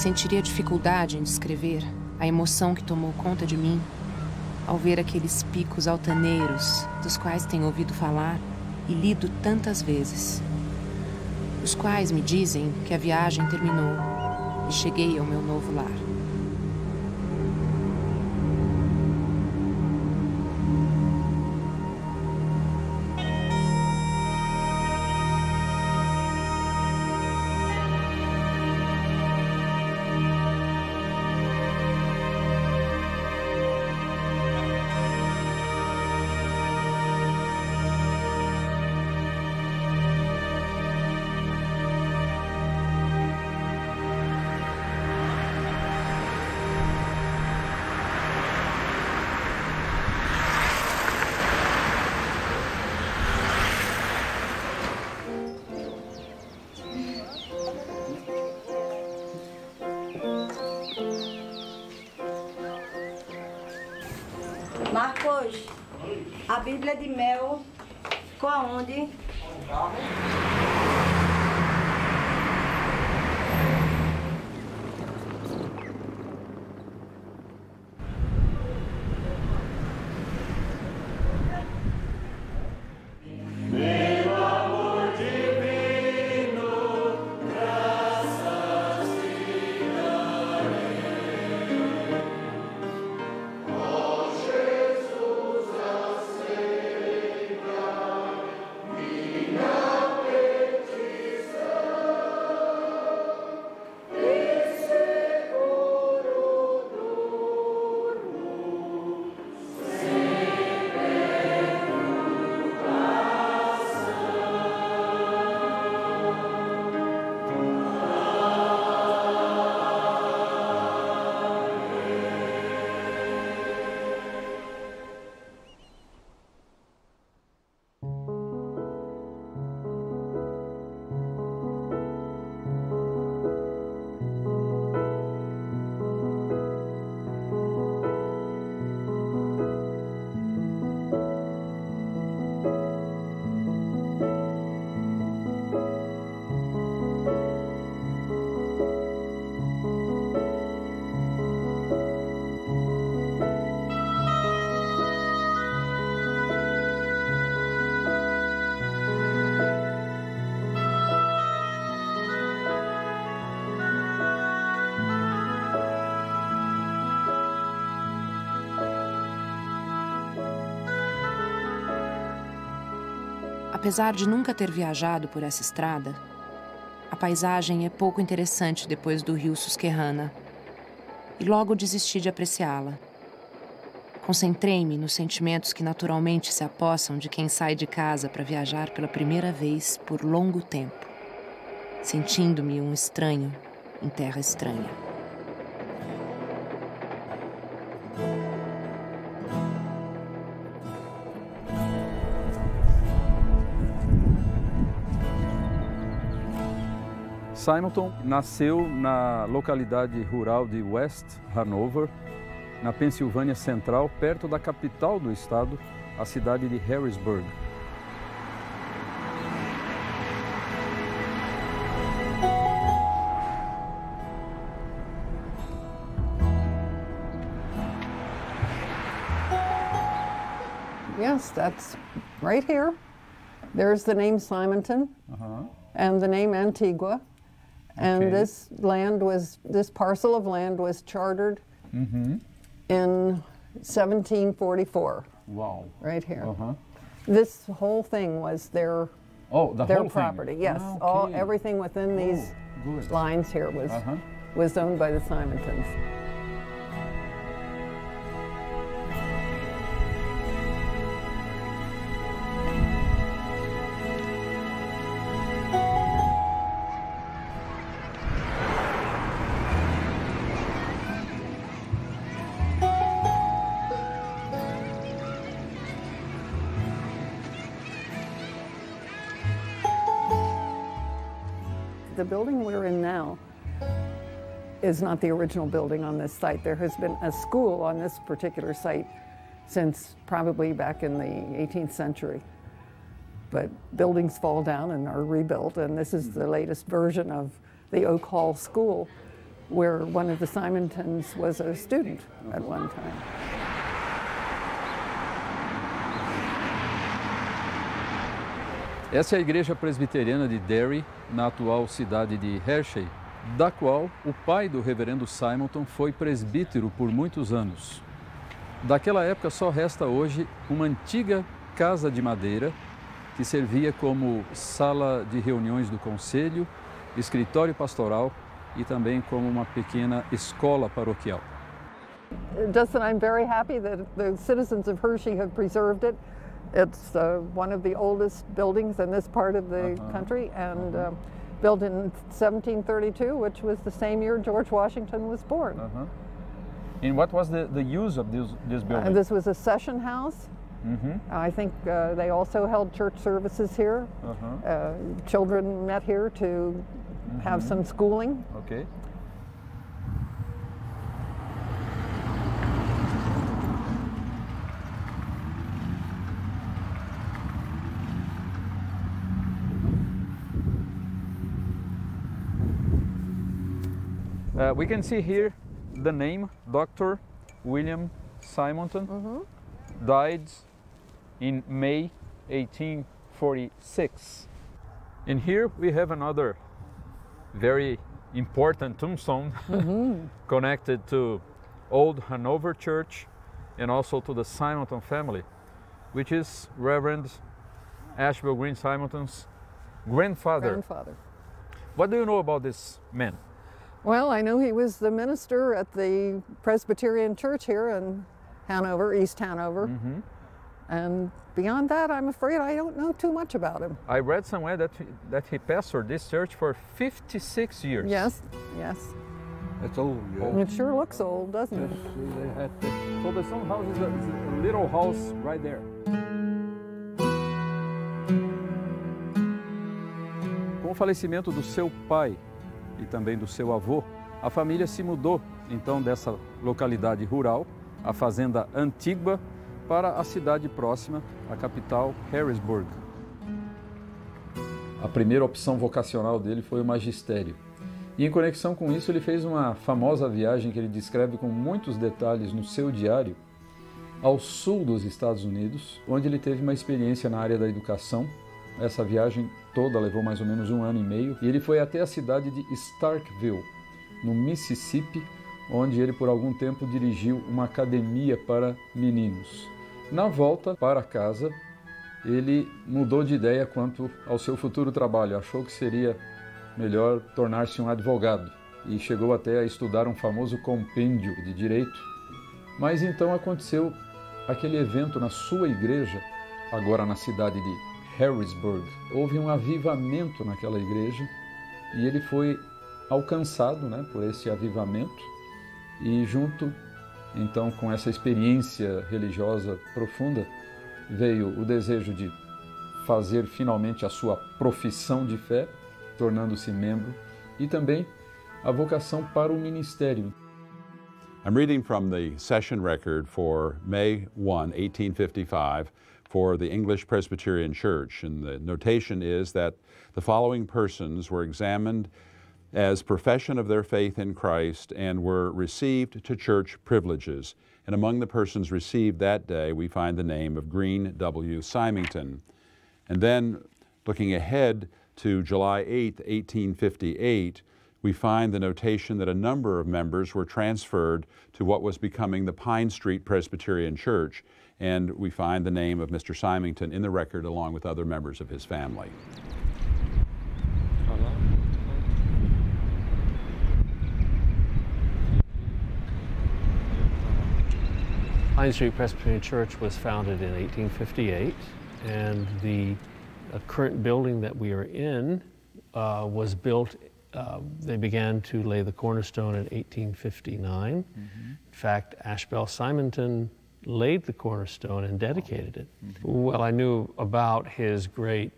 Sentiria dificuldade em descrever a emoção que tomou conta de mim ao ver aqueles picos altaneiros dos quais tenho ouvido falar e lido tantas vezes, os quais me dizem que a viagem terminou e cheguei ao meu novo lar. Marcos, a Bíblia de Mel ficou aonde? Apesar de nunca ter viajado por essa estrada, a paisagem é pouco interessante depois do rio Susquehanna e logo desisti de apreciá-la. Concentrei-me nos sentimentos que naturalmente se apossam de quem sai de casa para viajar pela primeira vez por longo tempo, sentindo-me um estranho em terra estranha. Simonton nasceu na localidade rural de West Hanover, na Pensilvânia Central, perto da capital do estado, a cidade de Harrisburg. Yes, that's right here. There's the name Simonton and the name Antigua. And this parcel of land was chartered in 1744. Wow. Right here. This whole thing was their property. Thing. Yes, everything within these lines here was owned by the Simontons. The building we're in now is not the original building on this site. There has been a school on this particular site since probably back in the 18th century. But buildings fall down and are rebuilt, and this is the latest version of the Oak Hall School, where one of the Simontons was a student at one time. Essa é a igreja presbiteriana de Derry, na atual cidade de Hershey, da qual o pai do reverendo Simonton foi presbítero por muitos anos. Daquela época só resta hoje uma antiga casa de madeira que servia como sala de reuniões do conselho, escritório pastoral e também como uma pequena escola paroquial. Justin, I'm very happy that the citizens of Hershey have preserved it. It's one of the oldest buildings in this part of the country, and built in 1732, which was the same year George Washington was born. And what was the use of this building? This was a session house. I think they also held church services here. Children met here to have some schooling. Okay. We can see here the name Dr. William Simonton, died in May 1846. And here we have another very important tombstone connected to Old Hanover Church and also to the Simonton family, which is Reverend Ashbel Green Simonton's grandfather. What do you know about this man? Well, I know he was the minister at the Presbyterian Church here in Hanover, East Hanover. And beyond that, I'm afraid I don't know too much about him. I read somewhere that he pastored this church for 56 years. Yes, yes. That's old, yeah. It sure looks old, doesn't it? So the Stone House is a little house right there. Com o falecimento do seu pai e também do seu avô, a família se mudou então dessa localidade rural, a fazenda Antigua, para a cidade próxima, a capital Harrisburg. A primeira opção vocacional dele foi o magistério. E em conexão com isso, ele fez uma famosa viagem que ele descreve com muitos detalhes no seu diário, ao sul dos Estados Unidos, onde ele teve uma experiência na área da educação. Essa viagem toda levou mais ou menos 1 ano e meio, e ele foi até a cidade de Starkville, no Mississippi, onde ele por algum tempo dirigiu uma academia para meninos. Na volta para casa, ele mudou de ideia quanto ao seu futuro trabalho, achou que seria melhor tornar-se um advogado e chegou até a estudar um famoso compêndio de direito. Mas então aconteceu aquele evento na sua igreja, agora na cidade de Harrisburg. Houve um avivamento naquela igreja e ele foi alcançado, por esse avivamento, e junto então com essa experiência religiosa profunda veio o desejo de fazer finalmente a sua profissão de fé, tornando-se membro, e também a vocação para o ministério. I'm reading from the session record for May 1, 1855 for the English Presbyterian Church, and the notation is that the following persons were examined as profession of their faith in Christ and were received to church privileges. And among the persons received that day, we find the name of Green W. Symington. And then, looking ahead to July 8, 1858, we find the notation that a number of members were transferred to what was becoming the Pine Street Presbyterian Church, and we find the name of Mr. Symington in the record along with other members of his family. Pine Street Presbyterian Church was founded in 1858, and the current building that we are in was built, they began to lay the cornerstone in 1859. In fact, Ashbel Simonton laid the cornerstone and dedicated it. Well, I knew about his great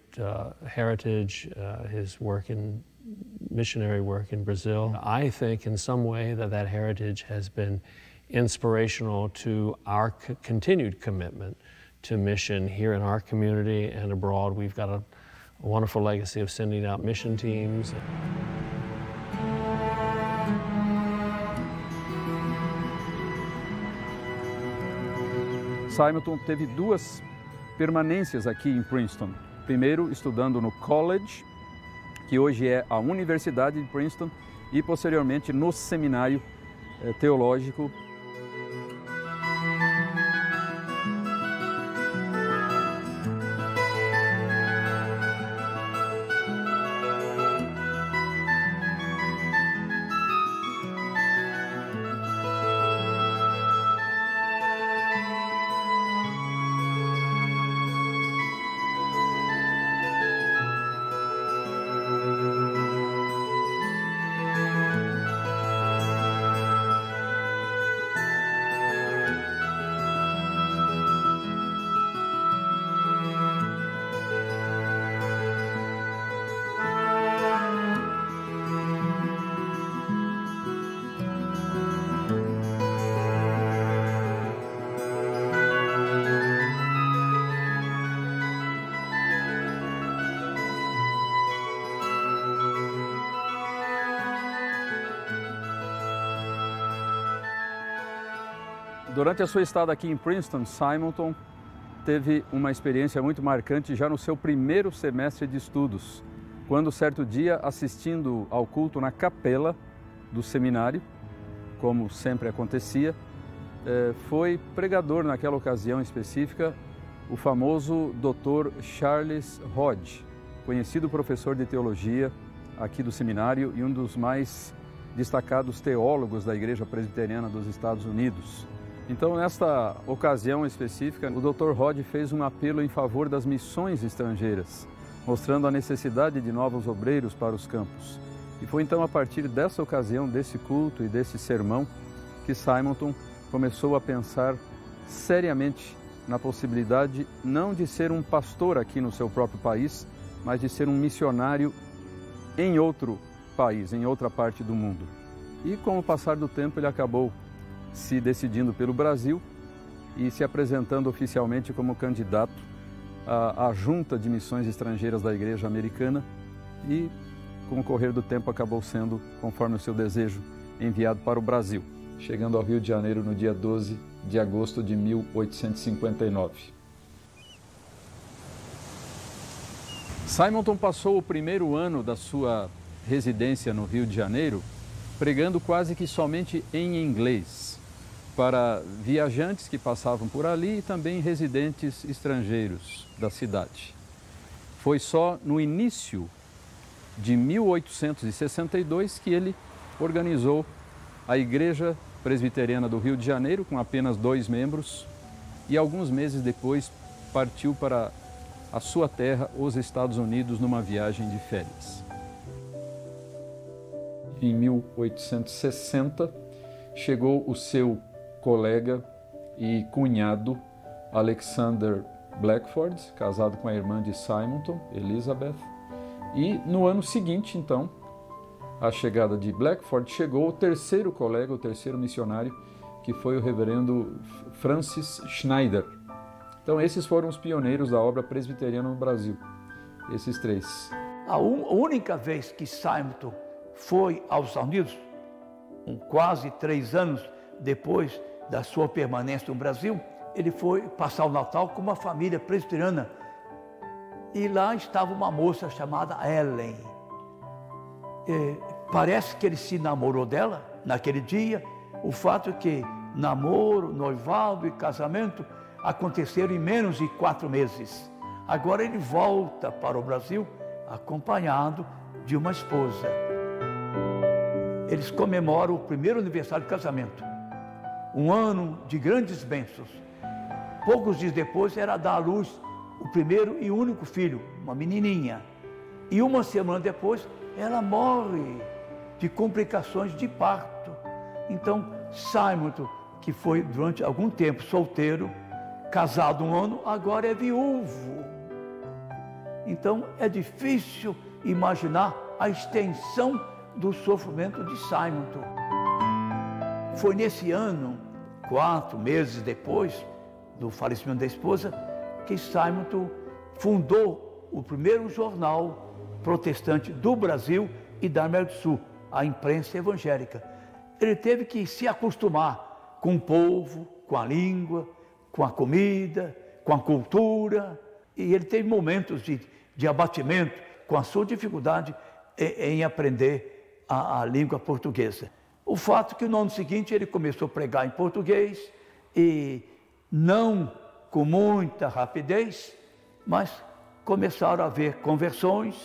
heritage, his work in missionary work in Brazil. I think in some way that heritage has been inspirational to our continued commitment to mission here in our community and abroad. We've got a wonderful legacy of sending out mission teams. Simonton teve 2 permanências aqui em Princeton. Primeiro, estudando no College, que hoje é a Universidade de Princeton, e posteriormente no Seminário Teológico. Durante a sua estada aqui em Princeton, Simonton teve uma experiência muito marcante já no seu primeiro semestre de estudos, quando certo dia, assistindo ao culto na capela do seminário, como sempre acontecia, foi pregador naquela ocasião específica o famoso Dr. Charles Hodge, conhecido professor de teologia aqui do seminário e um dos mais destacados teólogos da Igreja Presbiteriana dos Estados Unidos. Então, nesta ocasião específica, o Dr. Hodge fez um apelo em favor das missões estrangeiras, mostrando a necessidade de novos obreiros para os campos. E foi então a partir dessa ocasião, desse culto e desse sermão, que Simonton começou a pensar seriamente na possibilidade não de ser um pastor aqui no seu próprio país, mas de ser um missionário em outro país, em outra parte do mundo. E com o passar do tempo ele acabou se decidindo pelo Brasil e se apresentando oficialmente como candidato à Junta de Missões Estrangeiras da Igreja Americana e, com o correr do tempo, acabou sendo, conforme o seu desejo, enviado para o Brasil, chegando ao Rio de Janeiro no dia 12 de agosto de 1859. Simonton passou o primeiro ano da sua residência no Rio de Janeiro pregando quase que somente em inglês, para viajantes que passavam por ali e também residentes estrangeiros da cidade. Foi só no início de 1862 que ele organizou a Igreja Presbiteriana do Rio de Janeiro, com apenas 2 membros, e alguns meses depois partiu para a sua terra, os Estados Unidos, numa viagem de férias. Em 1860, chegou o seu colega e cunhado Alexander Blackford, casado com a irmã de Simonton, Elizabeth. E no ano seguinte, então, à chegada de Blackford, chegou o terceiro colega, o terceiro missionário, que foi o reverendo Francis Schneider. Então, esses foram os pioneiros da obra presbiteriana no Brasil, esses 3. A única vez que Simonton foi aos Estados Unidos, quase 3 anos depois da sua permanência no Brasil, ele foi passar o Natal com uma família presbiteriana. E lá estava uma moça chamada Ellen. Parece que ele se namorou dela naquele dia. O fato é que namoro, noivado e casamento aconteceram em menos de 4 meses. Agora ele volta para o Brasil acompanhado de uma esposa. Eles comemoram o primeiro aniversário de casamento. Um ano de grandes bênçãos. Poucos dias depois era dar à luz o primeiro e único filho, uma menininha. E uma semana depois ela morre de complicações de parto. Então Simonton, que foi durante algum tempo solteiro, casado 1 ano, agora é viúvo. Então é difícil imaginar a extensão do sofrimento de Simonton. Foi nesse ano, 4 meses depois do falecimento da esposa, que Simonton fundou o primeiro jornal protestante do Brasil e da América do Sul, a Imprensa Evangélica. Ele teve que se acostumar com o povo, com a língua, com a comida, com a cultura, e ele teve momentos de abatimento com a sua dificuldade em aprender a língua portuguesa. O fato é que no ano seguinte ele começou a pregar em português, e não com muita rapidez, mas começaram a haver conversões,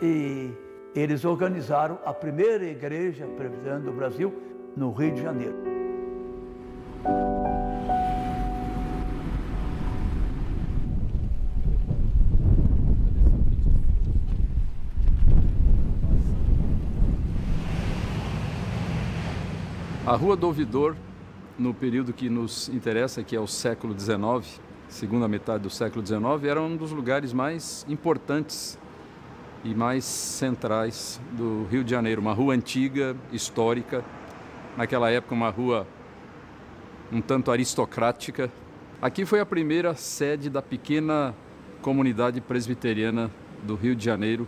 e eles organizaram a primeira igreja presbiteriana do Brasil no Rio de Janeiro. A Rua do Ouvidor, no período que nos interessa, que é o século XIX, segunda metade do século XIX, era um dos lugares mais importantes e mais centrais do Rio de Janeiro. Uma rua antiga, histórica, naquela época uma rua um tanto aristocrática. Aqui foi a primeira sede da pequena comunidade presbiteriana do Rio de Janeiro,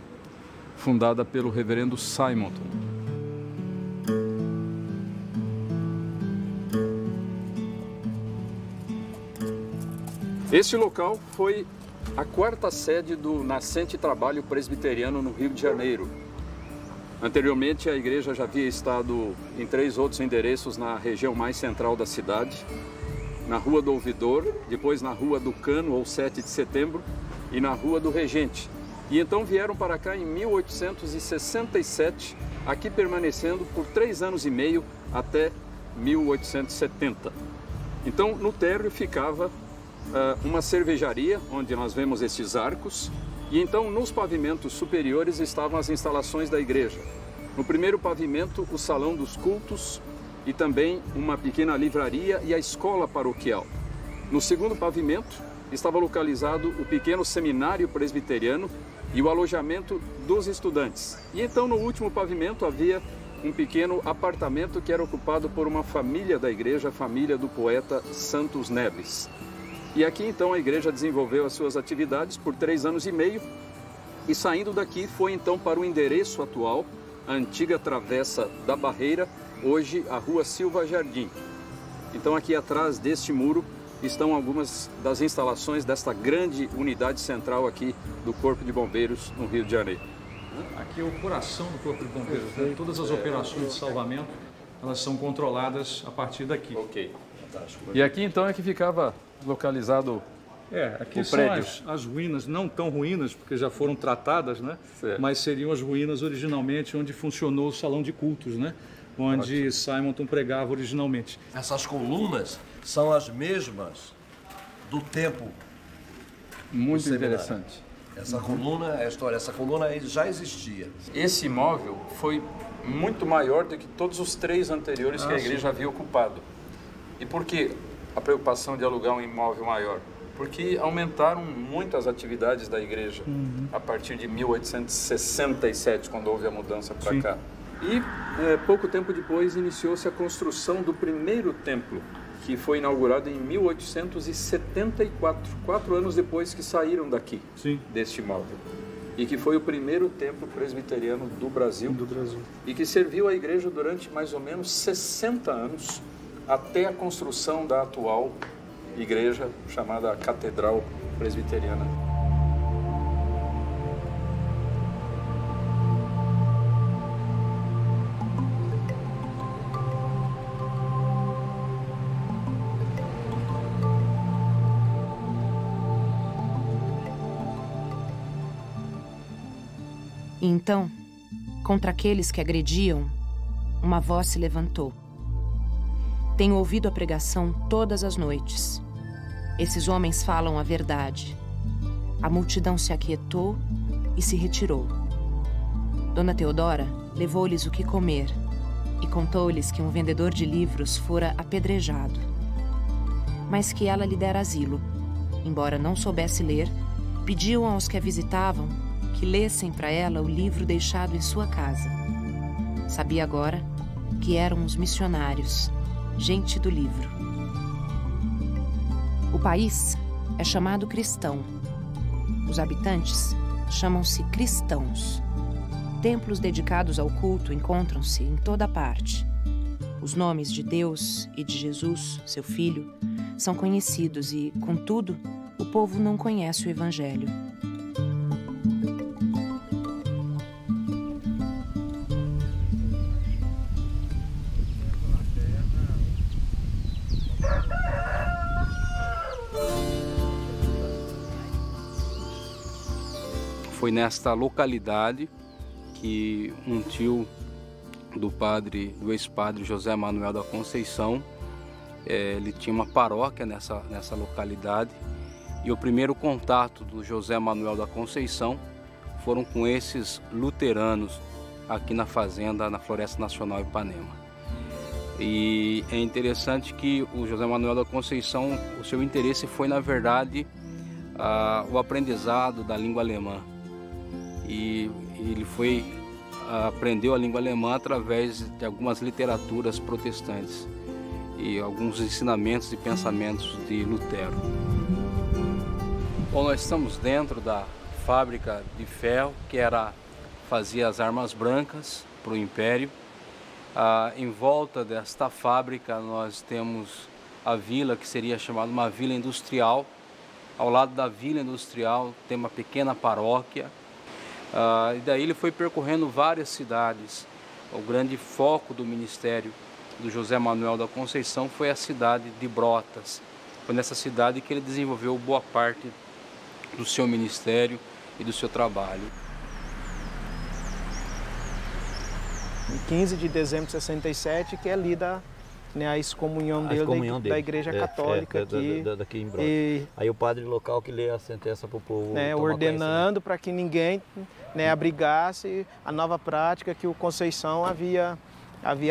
fundada pelo reverendo Simonton. Este local foi a quarta sede do nascente trabalho presbiteriano no Rio de Janeiro. Anteriormente, a igreja já havia estado em 3 outros endereços na região mais central da cidade, na Rua do Ouvidor, depois na Rua do Cano, ou 7 de Setembro, e na Rua do Regente. E então vieram para cá em 1867, aqui permanecendo por 3 anos e meio até 1870. Então, no térreo ficava uma cervejaria, onde nós vemos esses arcos, e então nos pavimentos superiores estavam as instalações da igreja. No primeiro pavimento, o salão dos cultos e também uma pequena livraria e a escola paroquial. No segundo pavimento estava localizado o pequeno seminário presbiteriano e o alojamento dos estudantes. E então no último pavimento havia um pequeno apartamento que era ocupado por uma família da igreja, a família do poeta Santos Neves. E aqui então a igreja desenvolveu as suas atividades por 3 anos e meio, e saindo daqui foi então para o endereço atual, a antiga Travessa da Barreira, hoje a Rua Silva Jardim. Então aqui atrás deste muro estão algumas das instalações desta grande unidade central aqui do Corpo de Bombeiros no Rio de Janeiro. Aqui é o coração do Corpo de Bombeiros, né? Todas as operações de salvamento, elas são controladas a partir daqui. Ok. E aqui então é que ficava localizado aqui o são prédio. as ruínas, não tão ruínas, porque já foram tratadas, né? Certo. Mas seriam as ruínas originalmente onde funcionou o salão de cultos, né? Onde Simonton pregava originalmente. Essas colunas são as mesmas do tempo. Muito interessante. Essa coluna é a história, essa coluna já existia. Esse imóvel foi muito maior do que todos os 3 anteriores que a igreja havia ocupado. E por que a preocupação de alugar um imóvel maior? Porque aumentaram muito as atividades da igreja a partir de 1867, quando houve a mudança para cá. E pouco tempo depois iniciou-se a construção do primeiro templo, que foi inaugurado em 1874, 4 anos depois que saíram daqui, deste imóvel. E que foi o primeiro templo presbiteriano do Brasil. E que serviu a igreja durante mais ou menos 60 anos, até a construção da atual igreja chamada Catedral Presbiteriana. E então, contra aqueles que agrediam, uma voz se levantou. Tenho ouvido a pregação todas as noites. Esses homens falam a verdade. A multidão se aquietou e se retirou. Dona Teodora levou-lhes o que comer e contou-lhes que um vendedor de livros fora apedrejado, mas que ela lhe dera asilo. Embora não soubesse ler, pediu aos que a visitavam que lessem para ela o livro deixado em sua casa. Sabia agora que eram os missionários, gente do livro. O país é chamado cristão. Os habitantes chamam-se cristãos. Templos dedicados ao culto encontram-se em toda parte. Os nomes de Deus e de Jesus, seu Filho, são conhecidos e, contudo, o povo não conhece o Evangelho. Foi nesta localidade que um tio do ex-padre José Manuel da Conceição, ele tinha uma paróquia nessa localidade, e o primeiro contato do José Manuel da Conceição foram com esses luteranos aqui na fazenda, na Floresta Nacional Ipanema. E é interessante que o José Manuel da Conceição, o seu interesse foi, na verdade, o aprendizado da língua alemã. E ele aprendeu a língua alemã através de algumas literaturas protestantes e alguns ensinamentos e pensamentos de Lutero. Bom, nós estamos dentro da fábrica de ferro que fazia as armas brancas para o Império. Em volta desta fábrica nós temos a vila, que seria chamada uma vila industrial. Ao lado da vila industrial tem uma pequena paróquia. E daí ele foi percorrendo várias cidades. O grande foco do ministério do José Manuel da Conceição foi a cidade de Brotas. Foi nessa cidade que ele desenvolveu boa parte do seu ministério e do seu trabalho. Em 15 de dezembro de 67, que é lida, né, a excomunhão dele da Igreja Católica aqui. Daqui em Brotas. Aí o padre local que lê a sentença para o povo. Ordenando para que ninguém, né, abrigasse a nova prática que o Conceição havia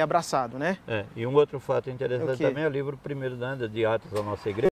abraçado, né? E um outro fato interessante também é o livro primeiro de Atos da nossa igreja.